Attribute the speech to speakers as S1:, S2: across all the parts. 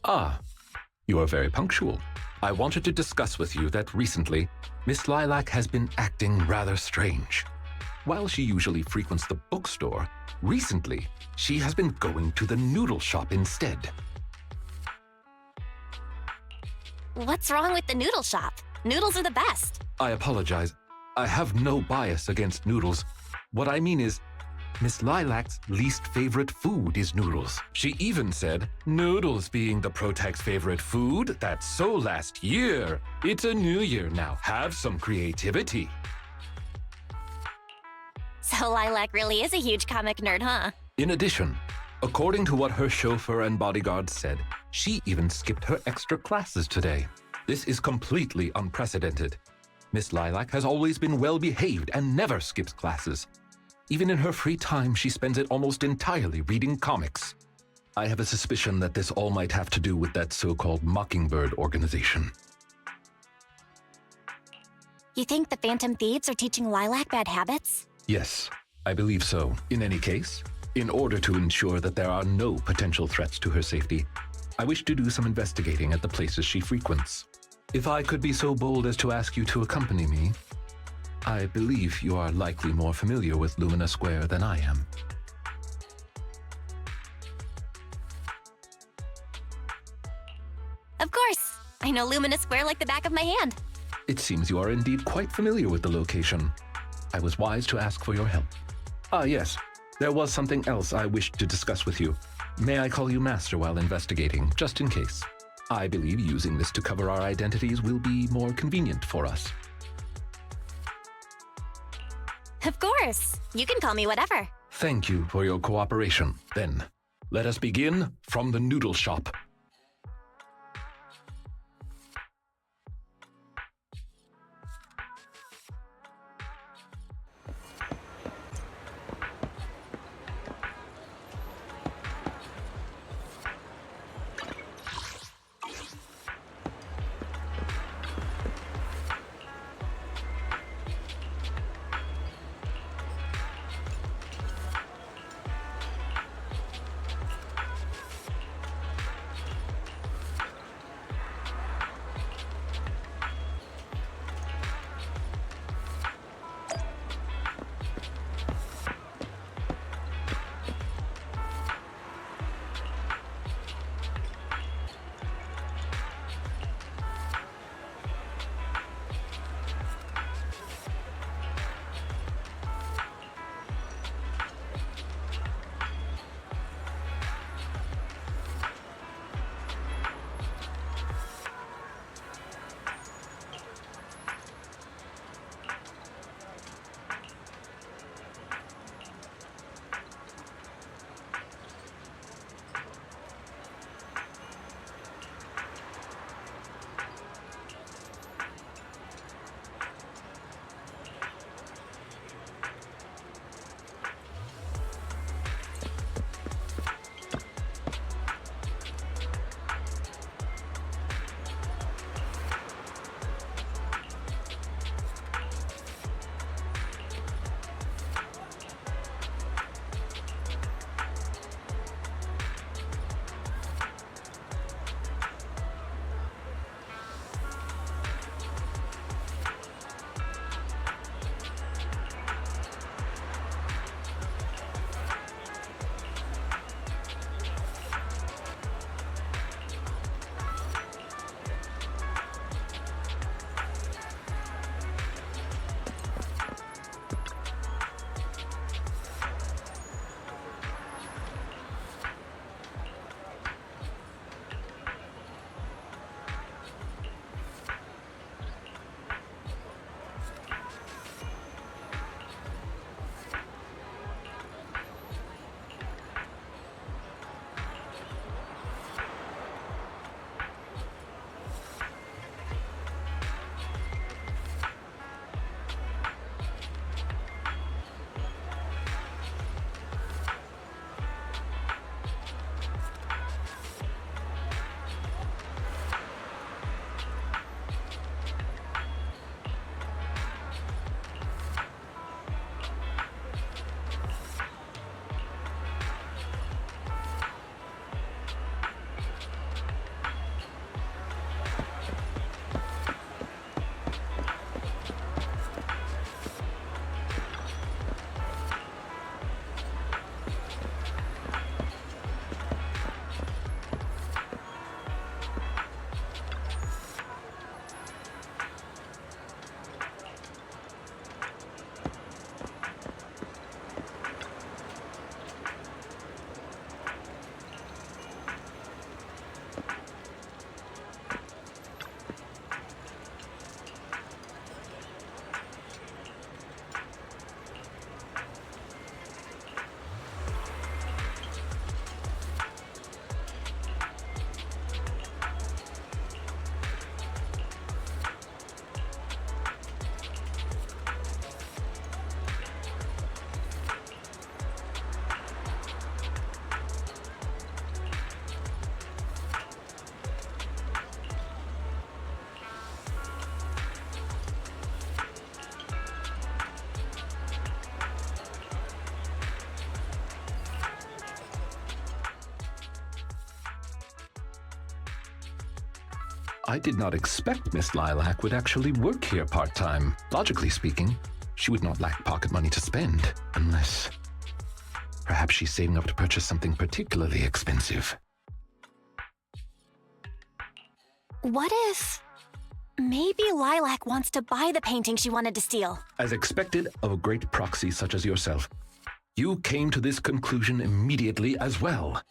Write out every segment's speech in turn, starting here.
S1: Ah, you are very punctual. I wanted to discuss with you that recently, Miss Lilac has been acting rather strange. While she usually frequents the bookstore, recently, she has been going to the noodle shop instead.
S2: What's wrong with the noodle shop? Noodles are the best.
S1: I apologize. I have no bias against noodles. What I mean is, Miss Lilac's least favorite food is noodles. She even said, noodles being the Protag's favorite food, that's so last year. It's a new year now. Have some creativity.
S2: So Lilac really is a huge comic nerd, huh?
S1: In addition, according to what her chauffeur and bodyguards said, she even skipped her extra classes today. This is completely unprecedented. Miss Lilac has always been well-behaved and never skips classes. Even in her free time, she spends it almost entirely reading comics. I have a suspicion that this all might have to do with that so-called Mockingbird organization.
S2: You think the Phantom Thieves are teaching Lilac bad habits?
S1: Yes, I believe so. In any case, in order to ensure that there are no potential threats to her safety, I wish to do some investigating at the places she frequents. If I could be so bold as to ask you to accompany me, I believe you are likely more familiar with Lumina Square than I am.
S2: Of course! I know Lumina Square like the back of my hand.
S1: It seems you are indeed quite familiar with the location. I was wise to ask for your help. Ah, yes. There was something else I wished to discuss with you. May I call you Master while investigating, just in case? I believe using this to cover our identities will be more convenient for us.
S2: Of course! You can call me whatever.
S1: Thank you for your cooperation. Then, let us begin from the noodle shop. I did not expect Miss Lilac would actually work here part-time. Logically speaking, she would not lack pocket money to spend, unless perhaps she's saving up to purchase something particularly expensive.
S2: What if maybe Lilac wants to buy the painting she wanted to steal?
S1: As expected of a great proxy such as yourself, you came to this conclusion immediately as well.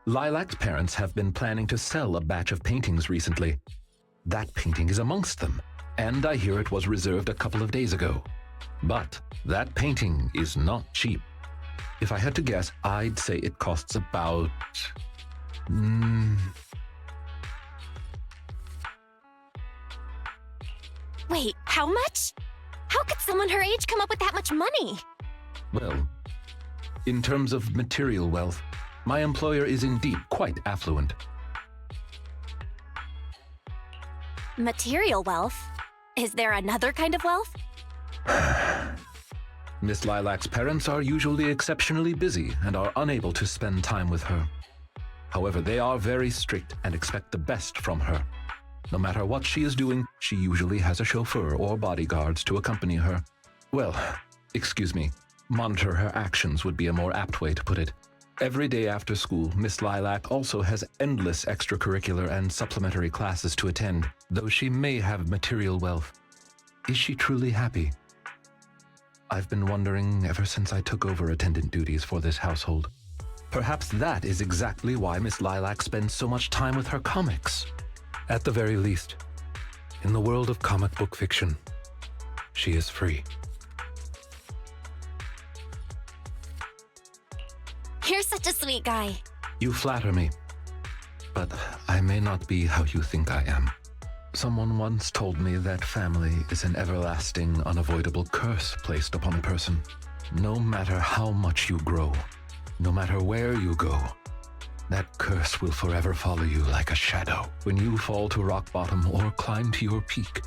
S1: Lilac's parents have been planning to sell a batch of paintings recently. That painting is amongst them, and I hear it was reserved a couple of days ago. But that painting is not cheap. If I had to guess, I'd say it costs about...
S2: Wait, how much? How could someone her age come up with that much money?
S1: Well, in terms of material wealth, my employer is indeed quite affluent.
S2: Material wealth? Is there another kind of wealth?
S1: Miss Lilac's parents are usually exceptionally busy and are unable to spend time with her. However, they are very strict and expect the best from her. No matter what she is doing, she usually has a chauffeur or bodyguards to accompany her. Well, excuse me, monitor her actions would be a more apt way to put it. Every day after school, Miss Lilac also has endless extracurricular and supplementary classes to attend. Though she may have material wealth, is she truly happy? I've been wondering ever since I took over attendant duties for this household. Perhaps that is exactly why Miss Lilac spends so much time with her comics. At the very least, in the world of comic book fiction, she is free.
S2: You're such a sweet guy.
S1: You flatter me, but I may not be how you think I am. Someone once told me that family is an everlasting, unavoidable curse placed upon a person. No matter how much you grow, no matter where you go, that curse will forever follow you like a shadow. When you fall to rock bottom or climb to your peak,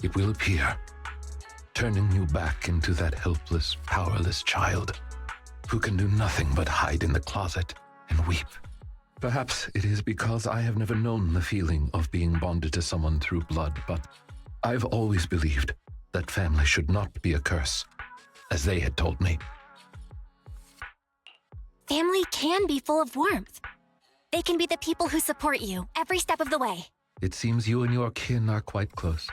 S1: it will appear, turning you back into that helpless, powerless child who can do nothing but hide in the closet and weep. Perhaps it is because I have never known the feeling of being bonded to someone through blood, but I've always believed that family should not be a curse, as they had told me.
S2: Family can be full of warmth. They can be the people who support you every step of the way.
S1: It seems you and your kin are quite close.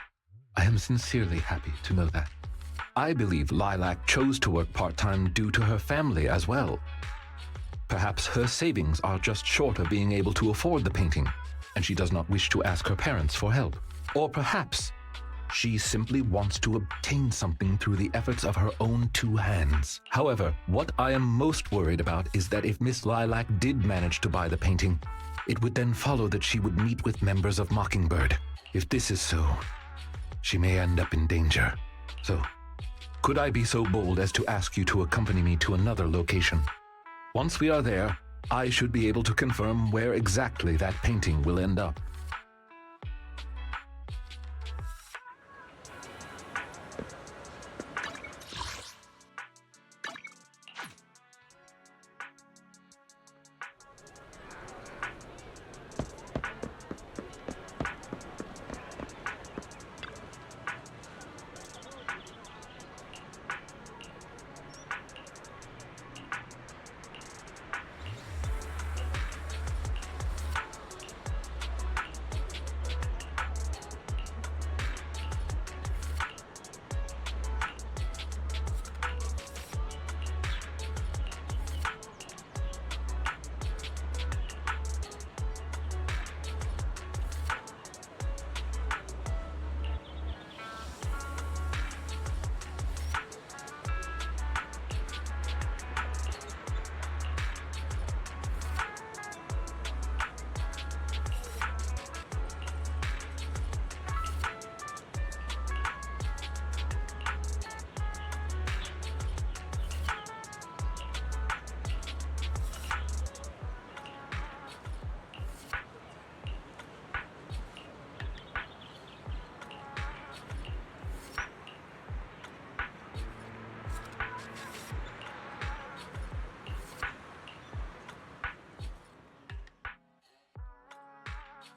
S1: I am sincerely happy to know that. I believe Lilac chose to work part-time due to her family as well. Perhaps her savings are just short of being able to afford the painting, and she does not wish to ask her parents for help. Or perhaps she simply wants to obtain something through the efforts of her own two hands. However, what I am most worried about is that if Miss Lilac did manage to buy the painting, it would then follow that she would meet with members of Mockingbird. If this is so, she may end up in danger. So, could I be so bold as to ask you to accompany me to another location? Once we are there, I should be able to confirm where exactly that painting will end up.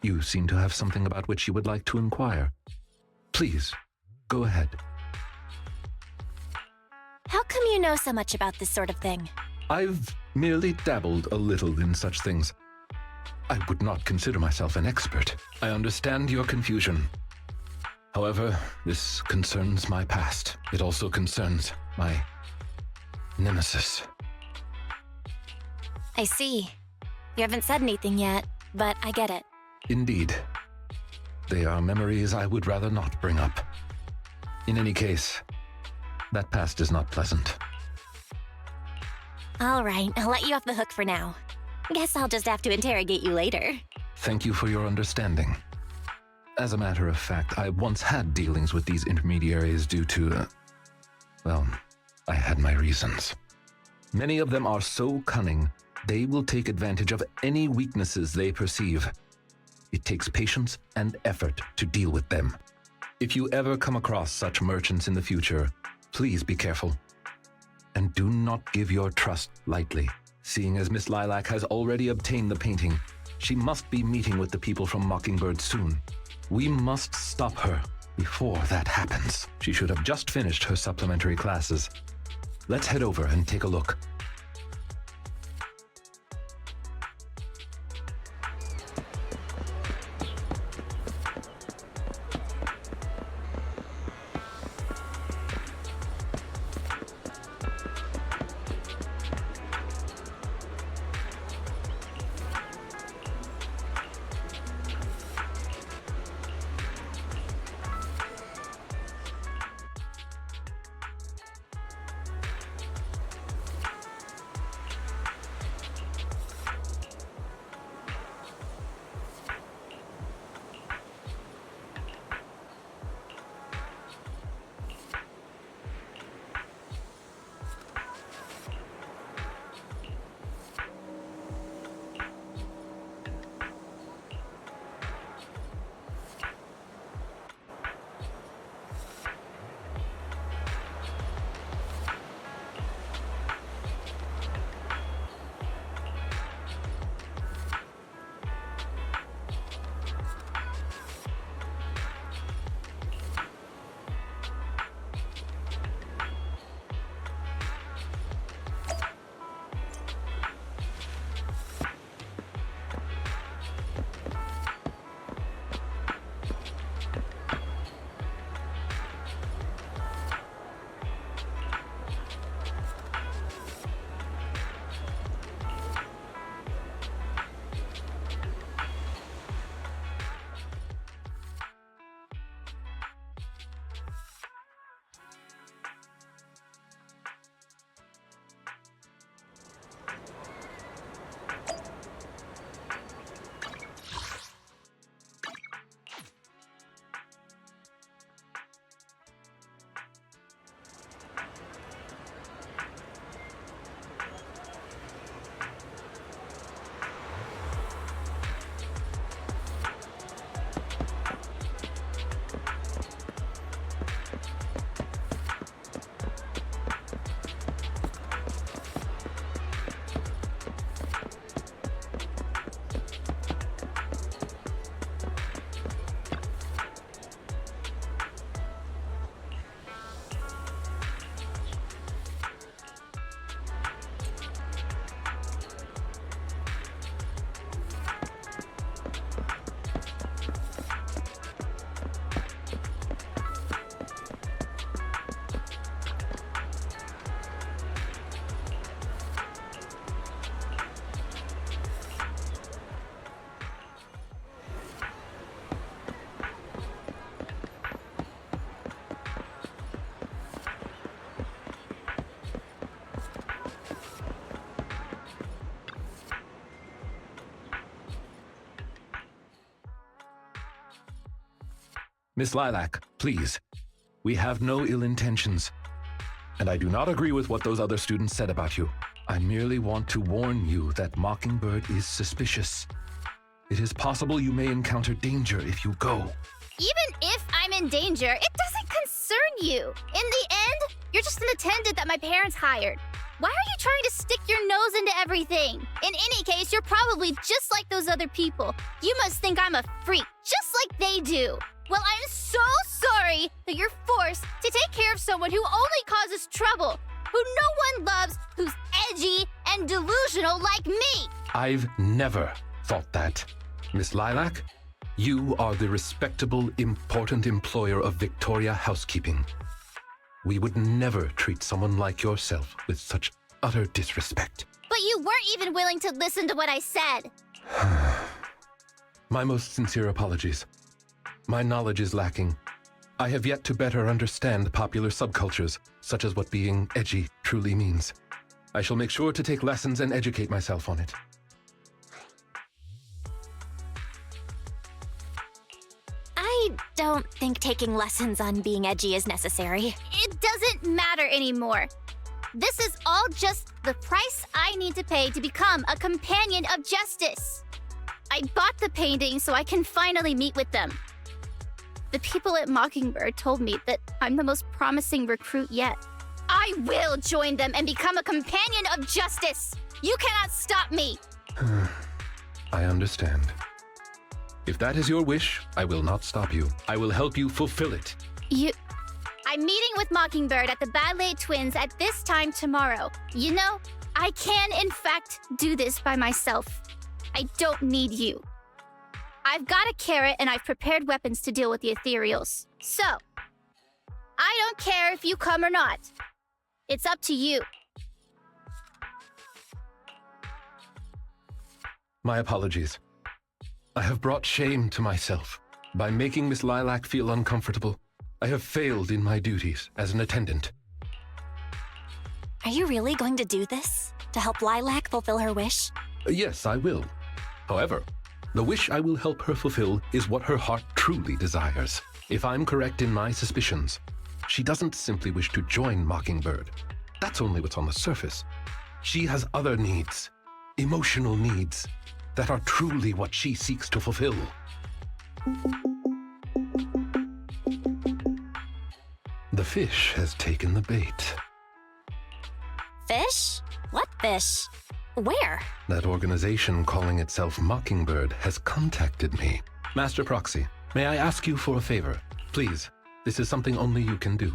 S1: You seem to have something about which you would like to inquire. Please, go ahead.
S2: How come you know so much about this sort of thing?
S1: I've merely dabbled a little in such things. I would not consider myself an expert. I understand your confusion. However, this concerns my past. It also concerns my nemesis.
S2: I see. You haven't said anything yet, but I get it.
S1: Indeed. They are memories I would rather not bring up. In any case, that past is not pleasant.
S2: All right, I'll let you off the hook for now. Guess I'll just have to interrogate you later.
S1: Thank you for your understanding. As a matter of fact, I once had dealings with these intermediaries due to, well, I had my reasons. Many of them are so cunning, they will take advantage of any weaknesses they perceive. It takes patience and effort to deal with them. If you ever come across such merchants in the future, please be careful. And do not give your trust lightly. Seeing as Miss Lilac has already obtained the painting, she must be meeting with the people from Mockingbird soon. We must stop her before that happens. She should have just finished her supplementary classes. Let's head over and take a look. Miss Lilac, please. We have no ill intentions. And I do not agree with what those other students said about you. I merely want to warn you that Mockingbird is suspicious. It is possible you may encounter danger if you go.
S3: Even if I'm in danger, it doesn't concern you. In the end, you're just an attendant that my parents hired. Why are you trying to stick your nose into everything? In any case, you're probably just like those other people. You must think I'm a freak, just like they do. Well, I'm so sorry that you're forced to take care of someone who only causes trouble, who no one loves, who's edgy and delusional like me.
S1: I've never thought that. Miss Lilac, you are the respectable, important employer of Victoria Housekeeping. We would never treat someone like yourself with such utter disrespect.
S3: But you weren't even willing to listen to what I said.
S1: My most sincere apologies. My knowledge is lacking. I have yet to better understand popular subcultures, such as what being edgy truly means. I shall make sure to take lessons and educate myself on it.
S2: I don't think taking lessons on being edgy is necessary.
S3: It doesn't matter anymore. This is all just the price I need to pay to become a companion of justice. I bought the painting so I can finally meet with them. The people at Mockingbird told me that I'm the most promising recruit yet. I will join them and become a companion of justice. You cannot stop me.
S1: I understand. If that is your wish, I will not stop you. I will help you fulfill it.
S3: I'm meeting with Mockingbird at the Ballet Twins at this time tomorrow. You know, I can in fact do this by myself. I don't need you. I've got a carrot and I've prepared weapons to deal with the ethereals. So, I don't care if you come or not. It's up to you.
S1: My apologies. I have brought shame to myself. By making Miss Lilac feel uncomfortable, I have failed in my duties as an attendant.
S2: Are you really going to do this? To help Lilac fulfill her wish?
S1: Yes, I will. However, the wish I will help her fulfill is what her heart truly desires. If I'm correct in my suspicions, she doesn't simply wish to join Mockingbird. That's only what's on the surface. She has other needs, emotional needs, that are truly what she seeks to fulfill. The fish has taken the bait.
S2: Fish? What fish? Where?
S1: That organization calling itself Mockingbird has contacted me. Master Proxy, may I ask you for a favor? Please, this is something only you can do.